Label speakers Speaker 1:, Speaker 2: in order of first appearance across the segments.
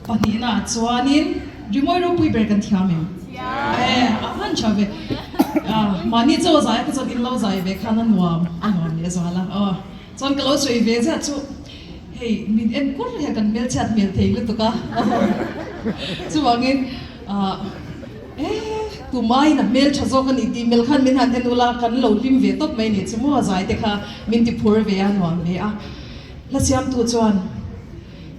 Speaker 1: pani na chuanin rimoi ro pui ber kan thiam em ahan chave mani cho zai ka chodin lo zai ve khana nuam anom le zala chon ka lo sui ve cha chu hey min em kur he kan mel chat mel thei lu to ka chu wangin tu mai na mel chazo kan iti mel khan min han enula kan lo lim ve top mai ni chu mo zai te kha min ti phur ve an nuam ve a la siam tu chuan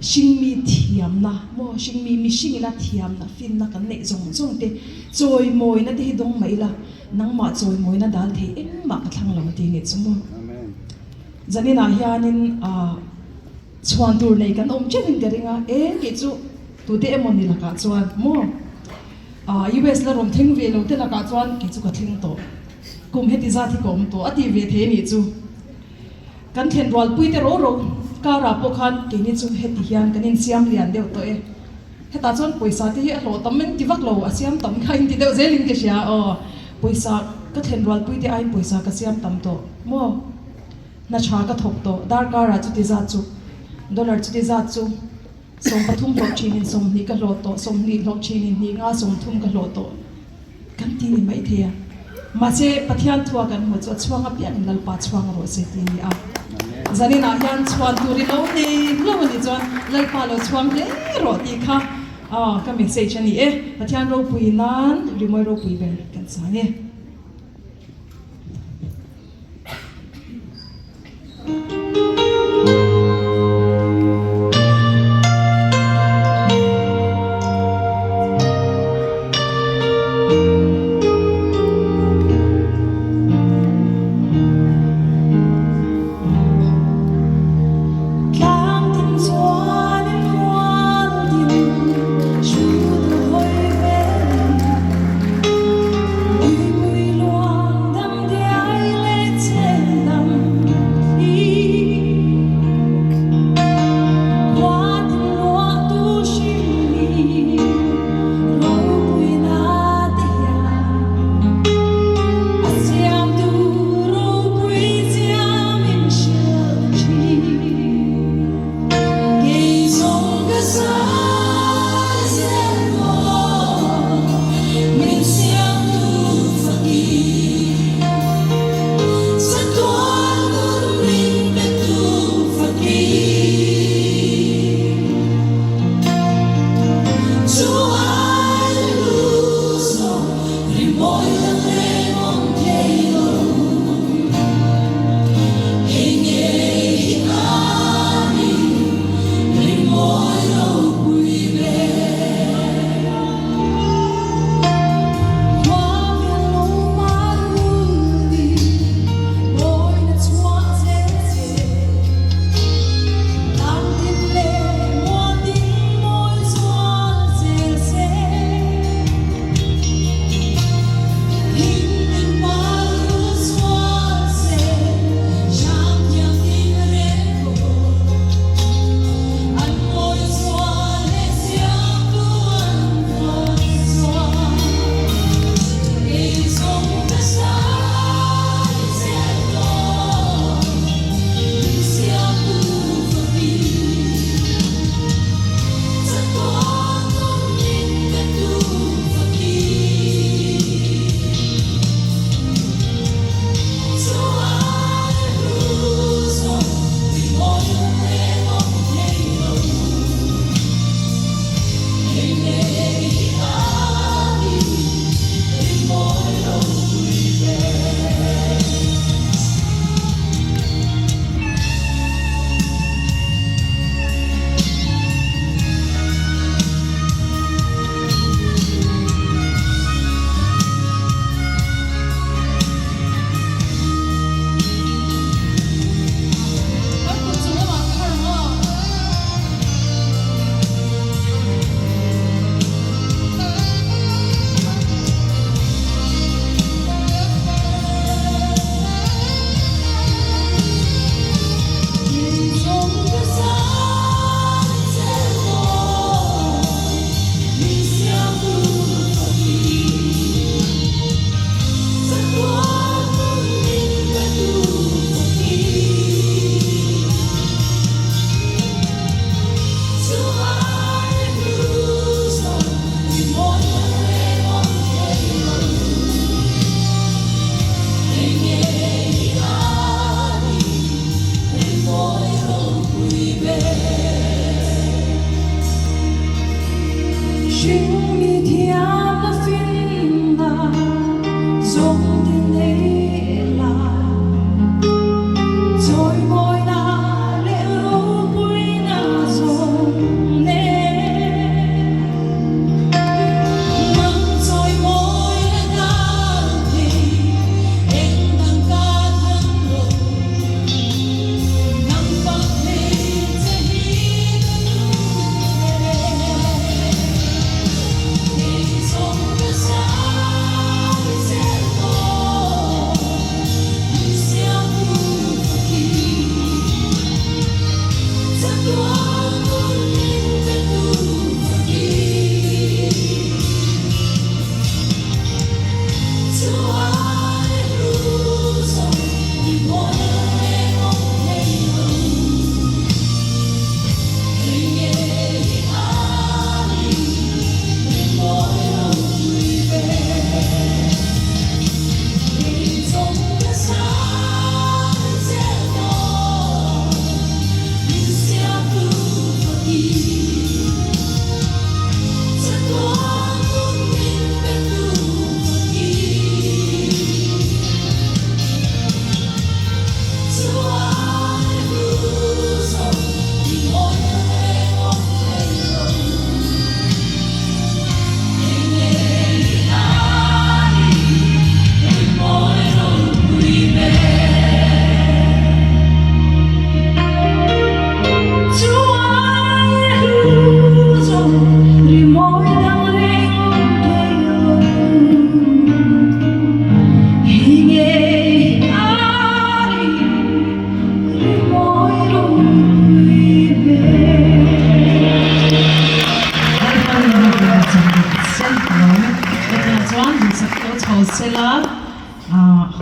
Speaker 1: Shingmi thiam na mo shingmi mi shingila thiam na fin na kan nei zong te choi moi na te dong mai la nang ma choi moi na dal the em ma ka thlang lo ti ni chumo amen zanina hianin chuan tur nei kan om chen deringa ke chu tu te emoni la ka chuan mo US la rom thing ve lo te la ka chuan ke chu ka thling to kum heti za thi kom to ati ve the ni chu kan thlen rol pui te ro kara pokhan kini chu heti hian kanin siam lian deu to heta chon poisa ti a lo tammen ti vak lo asiam tam khain ti deu zelin ke sia poisa ka thlen rol pui te ain poisa ka siam tam to mo na cha ka thok to dar kara chu ti za chu dollar chu ti za chu som pathum lo chinin som ni ka lo to som ni lo chinin ni nga som thum ka lo to kan ti ni mai thea ma se pathian thua kan mo chu chuanga pian lal pa chuang ro se ti ni a zanina hian chuan turi lo ni chuan lal pa lo chuang le ro ti kha ka message ani pathian ro pui nan rimoi ro pui ber kan sa ne
Speaker 2: We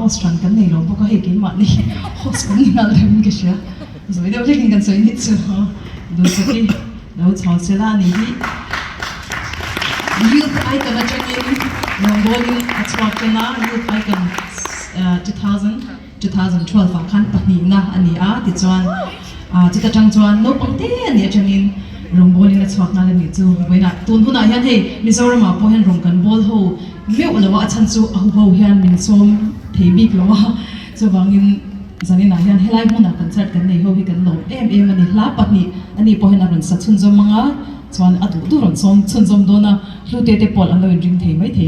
Speaker 1: host ran kan nei lo boka hekin ma ni host kan ngal rem ke sha so video lekin kan so ni chu do saki lo chau sela ni hi youth icon attraction Mongolian attraction youth icon 2012 kan patni na ani a ti chuan chita tang chuan no pangte ani atangin Mongolian attraction na ni chu boina tun huna hian hei Mizoram a po hen rong kan bol ho meu lawa chan chu a ho hian min som theibi lawa so wangin zanina hian helai huna concert kan nei ho hi kan lo em ani hla patni ani po hen ron sa chun zom manga chuan adu du ron som chun zom dona hlute te pol an lo ring thei mai thei